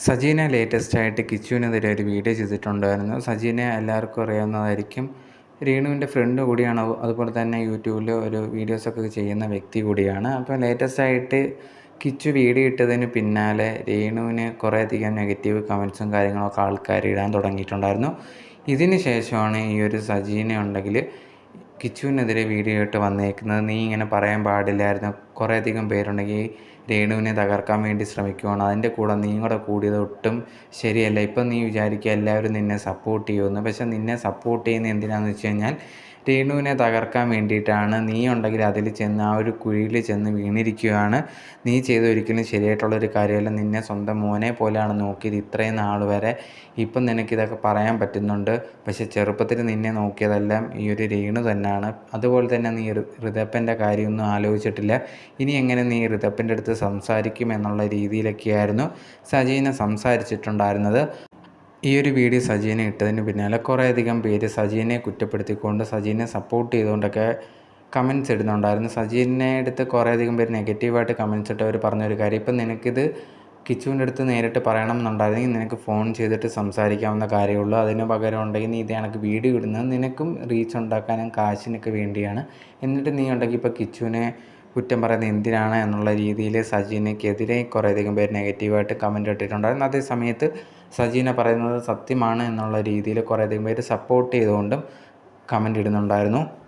സജീന ലേറ്റസ്റ്റായിട്ട് കിച്ചുവിനെതിരെ ഒരു വീഡിയോ ചെയ്തിട്ടുണ്ടായിരുന്നു. സജീനെ എല്ലാവർക്കും അറിയാവുന്നതായിരിക്കും. രേണുവിൻ്റെ ഫ്രണ്ട് കൂടിയാണ്. അതുപോലെ തന്നെ യൂട്യൂബിൽ ഒരു വീഡിയോസൊക്കെ ചെയ്യുന്ന വ്യക്തി കൂടിയാണ്. അപ്പോൾ ലേറ്റസ്റ്റായിട്ട് കിച്ചു വീഡിയോ ഇട്ടതിന് പിന്നാലെ രേണുവിന് കുറേയധികം നെഗറ്റീവ് കമൻസും കാര്യങ്ങളൊക്കെ ആൾക്കാർ ഇടാൻ തുടങ്ങിയിട്ടുണ്ടായിരുന്നു. ഇതിന് ശേഷമാണ് ഈ ഒരു സജീന ഉണ്ടെങ്കിൽ കിച്ചുവിനെതിരെ വീഡിയോ ഇട്ട് വന്നേക്കുന്നത്. നീ ഇങ്ങനെ പറയാൻ പാടില്ലായിരുന്നു, കുറേയധികം പേരുണ്ടെങ്കിൽ രേണുവിനെ തകർക്കാൻ വേണ്ടി ശ്രമിക്കുകയാണ്, അതിൻ്റെ കൂടെ നീയും കൂടെ കൂടിയത് ഒട്ടും ശരിയല്ല. ഇപ്പം നീ വിചാരിക്കുക എല്ലാവരും നിന്നെ സപ്പോർട്ട് ചെയ്യുമെന്ന്. പക്ഷെ നിന്നെ സപ്പോർട്ട് ചെയ്യുന്നത് എന്തിനാണെന്ന് വെച്ച് കഴിഞ്ഞാൽ രേണുവിനെ തകർക്കാൻ വേണ്ടിയിട്ടാണ്. നീ ഉണ്ടെങ്കിൽ അതിൽ ചെന്ന് ആ ഒരു കുഴിയിൽ ചെന്ന് വീണിരിക്കുകയാണ്. നീ ചെയ്ത ഒരിക്കലും ശരിയായിട്ടുള്ളൊരു കാര്യമല്ല. നിന്നെ സ്വന്തം മോനെ പോലെയാണ് നോക്കിയത് ഇത്രയും നാൾ വരെ. ഇപ്പം നിനക്കിതൊക്കെ പറയാൻ പറ്റുന്നുണ്ട്. പക്ഷെ ചെറുപ്പത്തിൽ നിന്നെ നോക്കിയതെല്ലാം ഈ ഒരു രേണു തന്നെയാണ്. അതുപോലെ തന്നെ നീ ഋതപ്പൻ്റെ കാര്യമൊന്നും ആലോചിച്ചിട്ടില്ല. ഇനി എങ്ങനെ നീ ഋതപ്പൻ്റെ അടുത്ത് സംസാരിക്കും എന്നുള്ള രീതിയിലൊക്കെയായിരുന്നു സജീന സംസാരിച്ചിട്ടുണ്ടായിരുന്നത്. ഈ ഒരു വീഡിയോ സജീന ഇട്ടതിന് പിന്നാലെ കുറേയധികം പേര് സജീനെ കുറ്റപ്പെടുത്തിക്കൊണ്ട് സജീനെ സപ്പോർട്ട് ചെയ്തുകൊണ്ടൊക്കെ കമൻറ്റ്സ് ഇടുന്നുണ്ടായിരുന്നു. സജീനെ അടുത്ത് കുറേയധികം പേര് നെഗറ്റീവായിട്ട് കമൻറ്റ്സ് ഇട്ടവർ പറഞ്ഞൊരു കാര്യം, ഇപ്പം നിനക്കിത് കിച്ചുവിൻ്റെ അടുത്ത് നേരിട്ട് പറയണം എന്നുണ്ടായിരുന്നെങ്കിൽ നിനക്ക് ഫോൺ ചെയ്തിട്ട് സംസാരിക്കാവുന്ന കാര്യമുള്ളൂ. അതിന് പകരം ഉണ്ടെങ്കിൽ നീ ഇത് കണക്ക് വീഡിയോ ഇടുന്നത് നിനക്കും റീച്ച് ഉണ്ടാക്കാനും കാശിനൊക്കെ വേണ്ടിയാണ്. എന്നിട്ട് നീ ഉണ്ടെങ്കിൽ ഇപ്പോൾ കിച്ചുവിനെ കുറ്റം പറയുന്നത് എന്തിനാണ് എന്നുള്ള രീതിയിൽ സജീനയ്ക്കെതിരെ കുറേയധികം പേര് നെഗറ്റീവായിട്ട് കമൻറ്റ് ഇട്ടിട്ടുണ്ടായിരുന്നു. അതേ സമയത്ത് സജീന പറയുന്നത് സത്യമാണ് എന്നുള്ള രീതിയിൽ കുറേയധികം പേര് സപ്പോർട്ട് ചെയ്തുകൊണ്ടും കമൻറ്റ് ഇടുന്നുണ്ടായിരുന്നു.